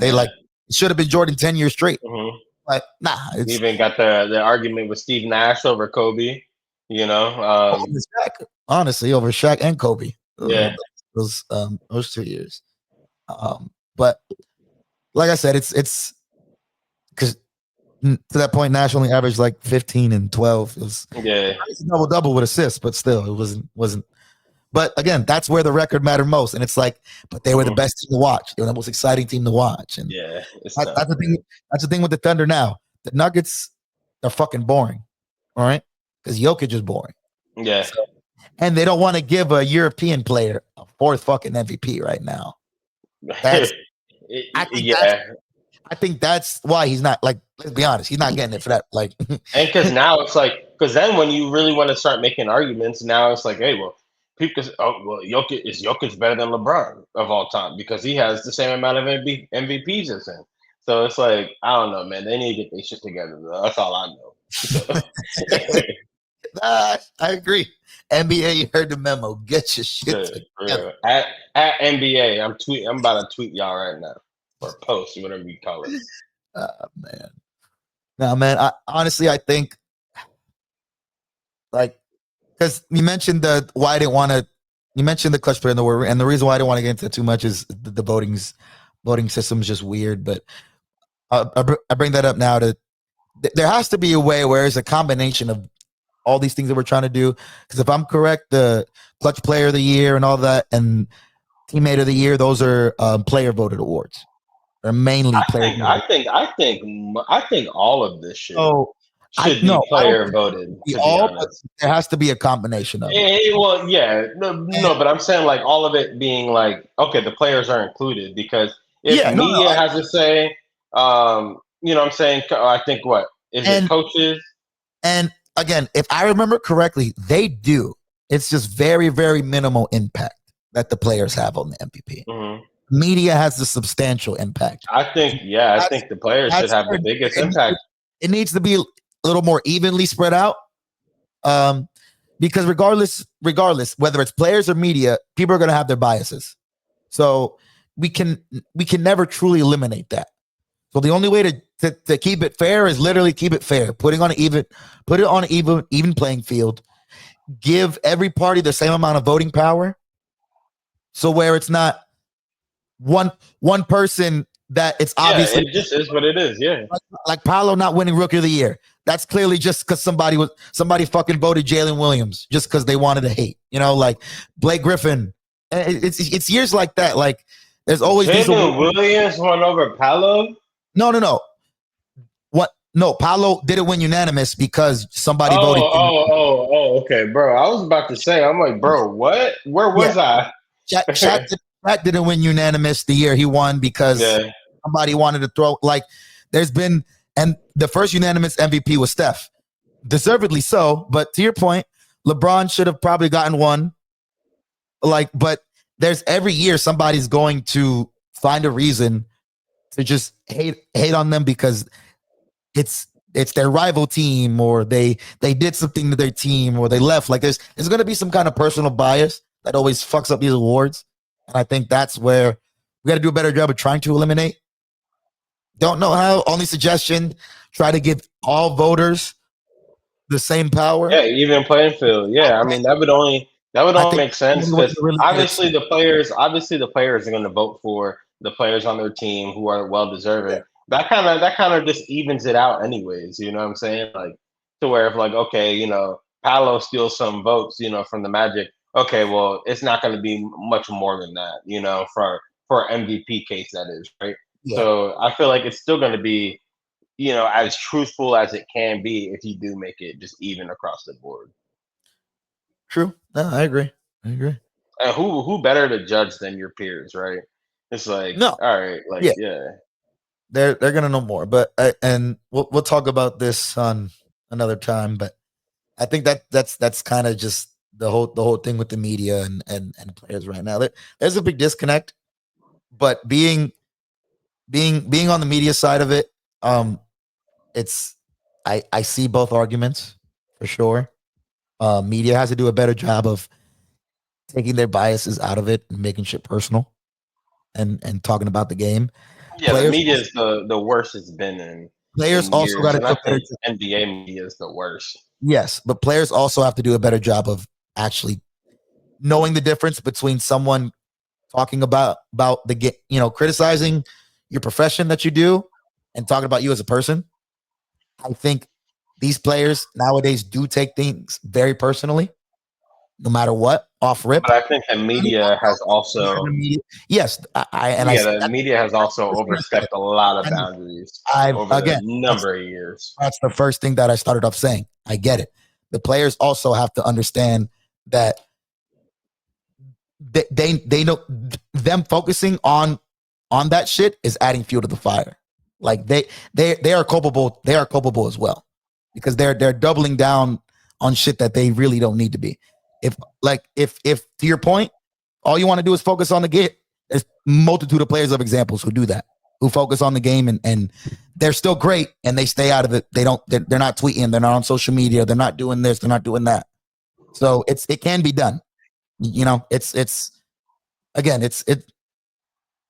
They it should have been Jordan 10 years straight. But nah, it's even got the argument with Steve Nash over Kobe. Honestly, over Shaq and Kobe. Yeah, those 2 years. But like I said, it's because to that point, Nash only averaged like 15 and 12. It was double with assists, but still, it wasn't. But again, that's where the record mattered most, and it's like, but they were the best team to watch. They were the most exciting team to watch, and that's the thing. That's the thing with the Thunder now. The Nuggets are fucking boring, all right? Because Jokic is boring. Yeah, and they don't want to give a European player a 4th fucking MVP right now. I think that's why he's not, like, let's be honest, he's not getting it for that. Like, and because now it's like, because then when you really want to start making arguments, now it's like, hey, well, people say, Jokic better than LeBron of all time because he has the same amount of MVPs as him. So it's like, I don't know, man. They need to get their shit together, though. That's all I know. I agree. NBA, you heard the memo. Get your shit together. At NBA, I'm about to tweet y'all right now, or post, whatever you call it. Man. Now, man, I think, like, because you mentioned why I didn't want to. You mentioned the clutch player in the word, and the reason why I didn't want to get into it too much is the voting system is just weird. But I bring that up now there has to be a way where it's a combination of all these things that we're trying to do. Because if I'm correct, the clutch player of the year and all that, and teammate of the year, those are player voted awards. They're mainly player. I think all of this shit should be player voted. There has to be a combination of it. Well, yeah, no, but I'm saying like all of it being like, okay, the players are included because if media has to say, you know what I'm saying? I think it coaches? And again, if I remember correctly, they do. It's just very, very minimal impact that the players have on the MVP. Mm-hmm. Media has the substantial impact. I think the players should have the biggest impact. It needs to be a little more evenly spread out. Because regardless, whether it's players or media, people are going to have their biases. So we can never truly eliminate that. So the only way to keep it fair is literally keep it fair. Put it on an even playing field. Give every party the same amount of voting power. So where it's not one person that it's obviously it just is what it is. Yeah, like Paolo not winning Rookie of the Year. That's clearly just because somebody fucking voted Jalen Williams just because they wanted to hate. Like Blake Griffin. It's years like that. Like there's always Jalen Williams won over Paolo. No. No, Paolo didn't win unanimous because somebody voted. Okay, bro. I was about to say, I'm like, bro, what? Where Yeah, was I? Shaq didn't win unanimous the year he won because Yeah. somebody wanted to throw. Like, there's been, and the first unanimous MVP was Steph, deservedly so. But to your point, LeBron should have probably gotten one. Like, but there's every year somebody's going to find a reason to just hate on them because it's their rival team, or they did something to their team, or they left. Like, there's going to be some kind of personal bias that always fucks up these awards, and I think that's where we got to do a better job of trying to eliminate. Don't know how. Only suggestion: try to give all voters the same power. Yeah, even playing field. Yeah, I mean that would I only think make sense the only way to because really get it. obviously the players are going to vote for the players on their team who are well Yeah, deserving. That kind of just evens it out, anyways. You know what I'm saying? Like, to where if, like, okay, Paolo steals some votes, from the Magic. Okay, well, it's not going to be much more than that, for MVP case, that is, right? yeah, So I feel like it's still going to be, as truthful as it can be if you do make it just even across the board. true. No, I agree. I agree. And who better to judge than your peers, right? It's like, No, all right, like, yeah, yeah. they're gonna know more, but and we'll talk about this on another time. But I think that's kind of just the whole thing with the media and players right now. There's a big disconnect, but being on the media side of it, it's I see both arguments for sure. Media has to do a better job of taking their biases out of it and making shit personal and talking about the game. Yeah, the Players media is the worst it's been players in also got years. to And do a I better think job. NBA media is the worst. Yes, but players also have to do a better job of actually knowing the difference between someone talking about the get, criticizing your profession that you do and talking about you as a person. I think these players nowadays do take things very personally, no matter what, off rip. But I think the media has also Yes, and I yeah, said the that media has also overstepped a lot of I know. boundaries I've over the again, number of years. that's the first thing that I started off saying. I get it. The players also have to understand that they know them focusing on that shit is adding fuel to the fire. Like they are culpable. They are culpable as well because they're doubling down on shit that they really don't need to be. If to your point, all you want to do is focus on the game. There's multitude of players of examples who do that, who focus on the game and they're still great and they stay out of it. They're not tweeting, they're not on social media, they're not doing this, they're not doing that. So it can be done. It's again, it.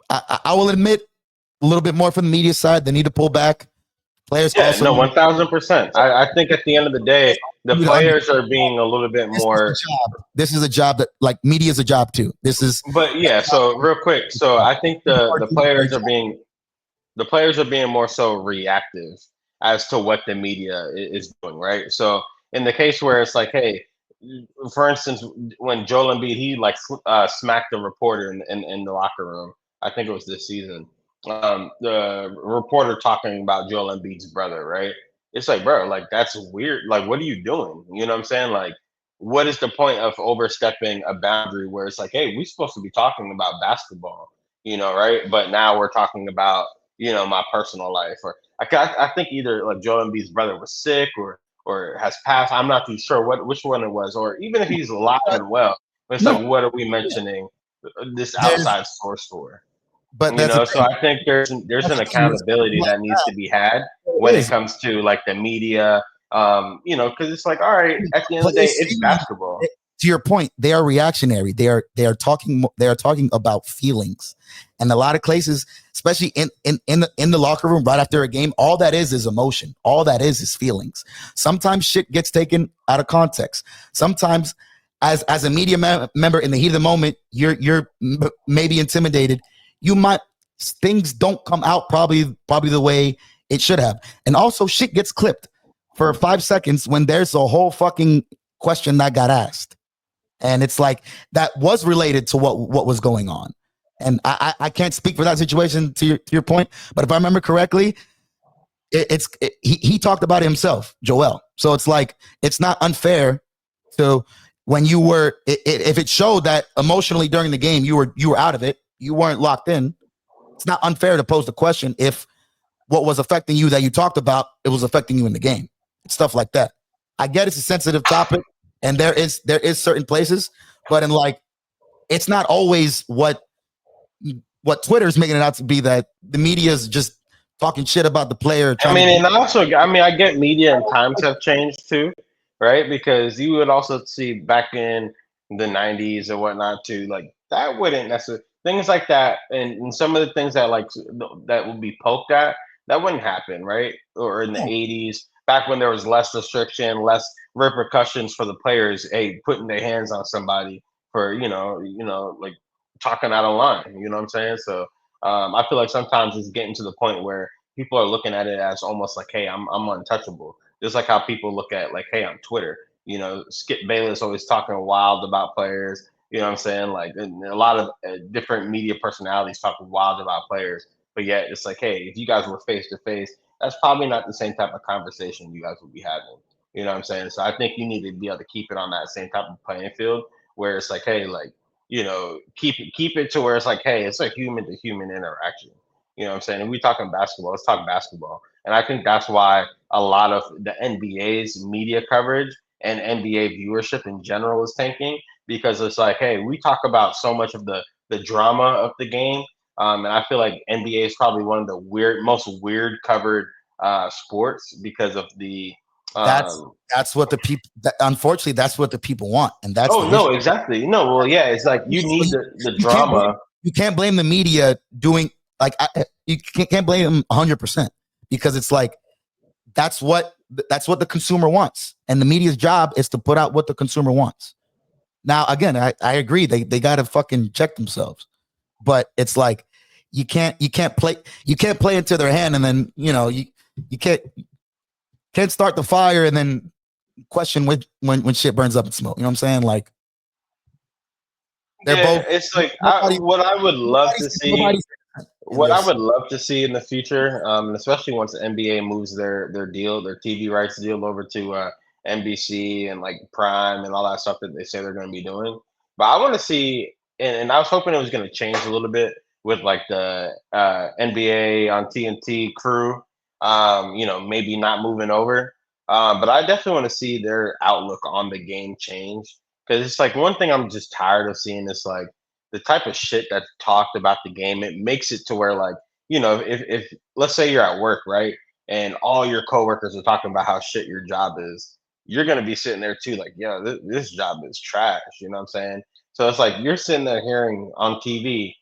I will admit a little bit more from the media side. They need to pull back. Players Yeah, also no, need 1000%. I think at the end of the day, the to understand players are being a little bit this is a more. job. This is a job that like media is a job too. This is But yeah, so real quick, so I think the players are being more so reactive as to what the media is doing, right? So in the case where it's like, hey, for instance, when Joel Embiid, he like smacked the reporter in the locker room. I think it was this season. The reporter talking about Joel Embiid's brother, right? It's like, bro, like, that's weird. Like, what are you doing? You know what I'm saying? Like, what is the point of overstepping a boundary where it's like, hey, we're supposed to be talking about basketball, right? But now we're talking about, my personal life, or I think either like Joel Embiid's brother was sick or has passed. I'm not too sure which one it was, or even if he's alive and well. It's no. like, what are we mentioning this There's outside source for? but that's the So thing. I think there's That's an the thing is accountability like that needs to be had it when it is. comes to like the media. Because it's like, all right, at the end of the day, Players it's see basketball. to your point, they are reactionary. They are talking about feelings, and a lot of cases, especially in the locker room right after a game, all that is emotion. All that is feelings. Sometimes shit gets taken out of context. Sometimes, as a media member in the heat of the moment, you're maybe intimidated. You might things don't come out probably the way it should have, and also shit gets clipped for 5 seconds when there's a whole fucking question that got asked. And it's like that was related to what was going on. And I can't speak for that situation to your point, but if I remember correctly, he talked about it himself, Joel. So it's like it's not unfair to when you were if it showed that emotionally during the game you were out of it, you weren't locked in. It's not unfair to pose the question if what was affecting you that you talked about it was affecting you in the game. Stuff like that. I get it's a sensitive topic, and there is certain places, but in like it's not always what Twitter's making it out to be that the media is just talking shit about the player. I mean, and also, I mean, I get media and times have changed too, right? Because you would also see back in the '90s or whatnot too, like that wouldn't necessarily things like that, and some of the things that like that would be poked at that wouldn't happen, right? Or in the '80s, back when there was less restriction, less repercussions for the players, hey, putting their hands on somebody for like talking out of line, you know what I'm saying? So I feel like sometimes it's getting to the point where people are looking at it as almost like, hey, I'm untouchable. Just like how people look at like, hey, I'm Twitter. You know, Skip Bayless always talking wild about players. You know what I'm saying? Like and a lot of different media personalities talking wild about players. But yet it's like, hey, if you guys were face to face, that's probably not the same type of conversation you guys would be having. You know what I'm saying? So I think you need to be able to keep it on that same type of playing field where it's like, hey, like, keep it to where it's like, hey, it's a human to human interaction. You know what I'm saying? And we talking basketball. Let's talk basketball. And I think that's why a lot of the NBA's media coverage and NBA viewership in general is tanking because it's like, hey, we talk about so much of the drama of the game, and I feel like NBA is probably one of the most weird covered sports because of the. That's what the people. Unfortunately, that's what the people want, and that's Oh the no, issue. exactly. No, well, yeah, it's like you need the drama. You can't blame the media doing like you can't blame them 100% because it's like that's what the consumer wants, and the media's job is to put out what the consumer wants. Now, again, I agree they got to fucking check themselves, but it's like you can't play into their hand, and then you can't start the fire and then question when shit burns up in smoke. You know what I'm saying? Like they're both. It's like Nobody, what I would love to see. in What I this. would love to see in the future, especially once the NBA moves their TV rights deal over to NBC and like Prime and all that stuff that they say they're going to be doing. But I want to see, and I was hoping it was going to change a little bit with like the NBA on TNT crew, maybe not moving over. But I definitely want to see their outlook on the game change because it's like one thing I'm just tired of seeing is like the type of shit that's talked about the game. It makes it to where like if let's say you're at work, right, and all your coworkers are talking about how shit your job is, you're gonna be sitting there too, like, yo, this job is trash. You know what I'm saying? So it's like you're sitting there hearing on TV,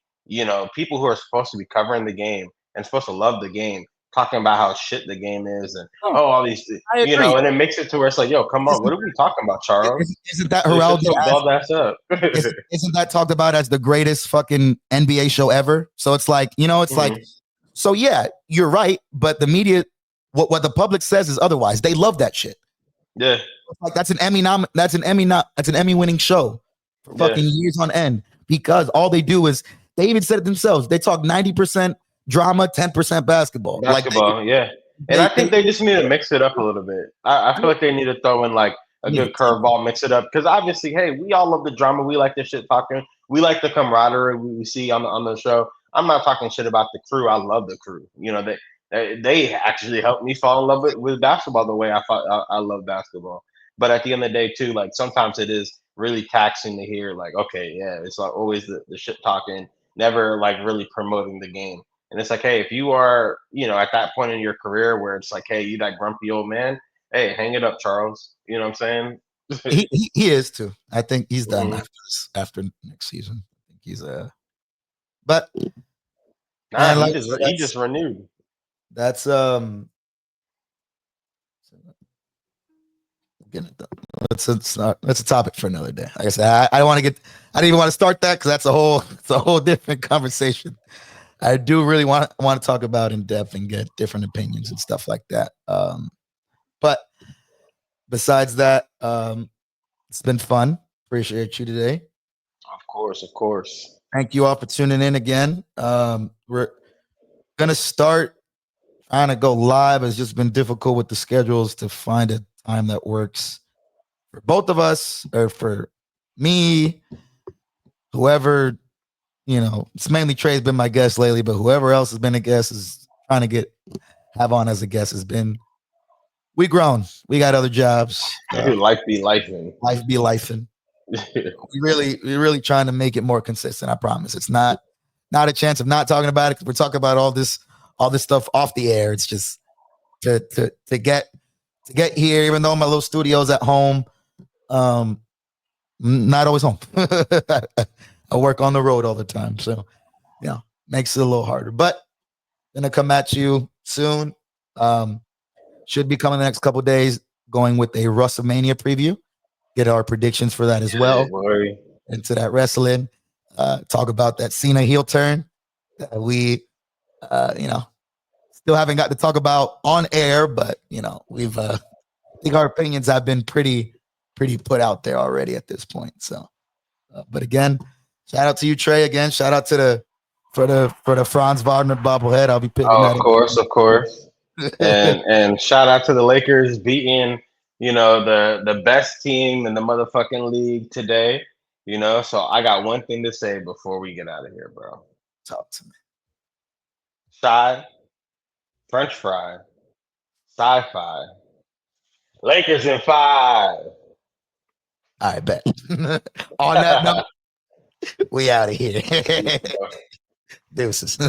people who are supposed to be covering the game and supposed to love the game talking about how shit the game is and all these, I agree. and it makes it to where it's like, yo, come on, what are we talking about, Charles? Isn't that Shut heralded your bald ass up. isn't that talked about as the greatest fucking NBA show ever? So it's like, like, so yeah, you're right, but the media, what the public says is otherwise. They love that shit. Yeah. Like that's an Emmy winning show for fucking years on end because all they do is they even said it themselves. They talk 90% drama, 10% basketball. Basketball, yeah. And I think they just need to mix it up a little bit. I feel like they need to throw in like a good curveball, mix it up. Because obviously, hey, we all love the drama. We like the shit talking. We like the camaraderie we see on the show. I'm not talking shit about the crew. I love the crew. They actually helped me fall in love with basketball the way I love basketball. But at the end of the day, too, like sometimes it is really taxing to hear like, okay, yeah, it's like always the shit talking, never like really promoting the game. And it's like, hey, if you are, at that point in your career where it's like, hey, you that grumpy old man, hey, hang it up, Charles. You know what I'm saying? he is too. I think he's done after next season. I think he's but nah, he just renewed. That's That's a topic for another day. Like I said, I didn't even want to start that because it's a whole different conversation. I do really want to talk about in depth and get different opinions and stuff like that. But besides that, it's been fun. Appreciate you today. Of course. Thank you all for tuning in again. We're gonna start trying to go live has just been difficult with the schedules to find a time that works for both of us or for me, whoever, it's mainly Trey's been my guest lately, but whoever else has been a guest is trying to have on as a guest has been, we grown. We got other jobs. Life be lifing. Life be lifing. We're really trying to make it more consistent. I promise. It's not a chance of not talking about it. We're talking about all this stuff off the air. It's just to get here, even though my little studio's at home. Not always home. I work on the road all the time, so makes it a little harder. But gonna come at you soon. Should be coming the next couple of days. Going with a WrestleMania preview. Get our predictions for that as well. Boy. Into that wrestling. Talk about that Cena heel turn that we, still haven't got to talk about on air, but we've. I think our opinions have been pretty put out there already at this point. So, but again, shout out to you, Trey. Again, shout out to for the Franz Wagner bobblehead. I'll be picking that. Of course. and shout out to the Lakers beating, the best team in the motherfucking league today. So I got one thing to say before we get out of here, bro. Talk to me. Side, French fry, sci-fi, Lakers in 5. I bet. On that note, we out of here. Deuces.